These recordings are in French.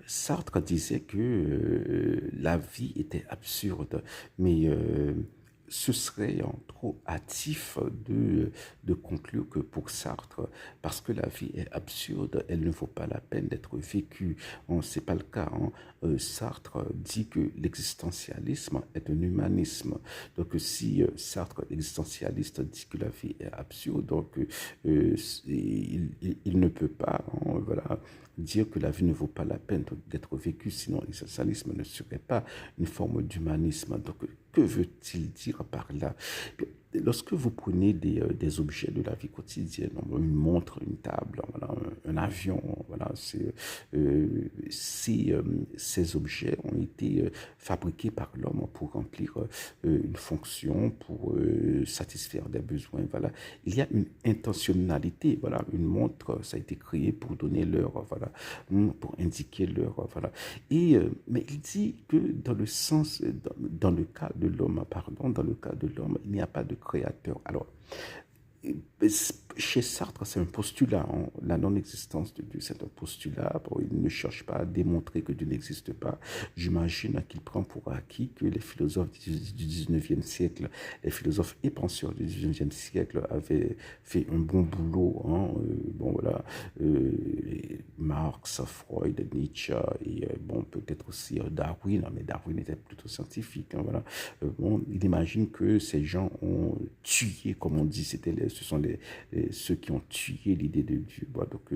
Sartre disait que la vie était absurde, mais ce serait trop hâtif de conclure que pour Sartre, parce que la vie est absurde, elle ne vaut pas la peine d'être vécue. Ce n'est pas le cas. Sartre dit que l'existentialisme est un humanisme. Donc si Sartre, l'existentialiste, dit que la vie est absurde, donc il ne peut pas voilà, dire que la vie ne vaut pas la peine d'être vécue, sinon l'existentialisme ne serait pas une forme d'humanisme. Donc, que veut-il dire par là? Lorsque vous prenez des objets de la vie quotidienne, une montre, une table, voilà, un avion, voilà, ces objets ont été fabriqués par l'homme pour remplir une fonction, pour satisfaire des besoins. Voilà. Il y a une intentionnalité. Voilà. Une montre, ça a été créé pour donner l'heure, voilà, pour indiquer l'heure. Voilà. Mais il dit que dans le sens, dans le cas de l'homme, pardon, dans le cas de l'homme, il n'y a pas de créateur. Alors, chez Sartre, c'est un postulat. La non-existence de Dieu, c'est un postulat. Bon, il ne cherche pas à démontrer que Dieu n'existe pas. J'imagine qu'il prend pour acquis que les philosophes du 19e siècle, les philosophes et penseurs du 19e siècle avaient fait un bon boulot. Bon, voilà, Marx, Freud, Nietzsche et bon, peut-être aussi Darwin, mais Darwin était plutôt scientifique. Voilà. Bon, il imagine que ces gens ont tué, comme on dit, ce sont ceux qui ont tué l'idée de Dieu. Bon, donc,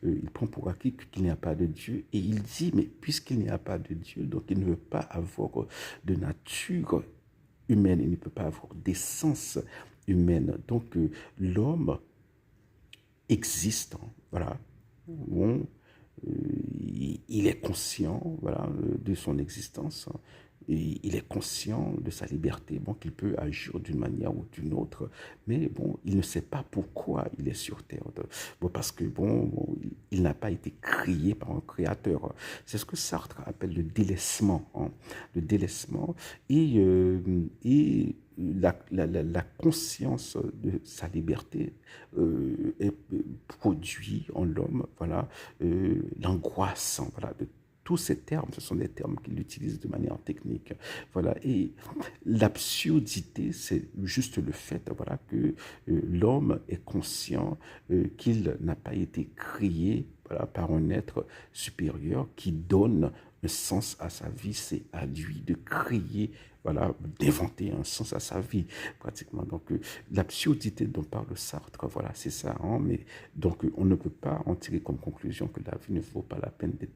il prend pour acquis qu'il n'y a pas de Dieu et il dit, mais puisqu'il n'y a pas de Dieu, donc il ne veut pas avoir de nature humaine, il ne peut pas avoir d'essence humaine. Donc, l'homme existe, voilà. Bon, il est conscient, voilà, de son existence. Et il est conscient de sa liberté, bon, qu'il peut agir d'une manière ou d'une autre, mais bon, il ne sait pas pourquoi il est sur Terre. Bon, parce que bon, il n'a pas été créé par un créateur. C'est ce que Sartre appelle le délaissement, le délaissement et la conscience de sa liberté produit en l'homme, voilà, l'angoisse, voilà, de tous ces termes, ce sont des termes qu'il utilise de manière technique. Voilà. Et l'absurdité, c'est juste le fait, voilà, que l'homme est conscient qu'il n'a pas été créé, voilà, par un être supérieur qui donne un sens à sa vie. C'est à lui de créer, voilà, d'inventer un sens à sa vie, pratiquement. Donc, l'absurdité dont parle Sartre, voilà, c'est ça. Mais donc, on ne peut pas en tirer comme conclusion que la vie ne vaut pas la peine d'être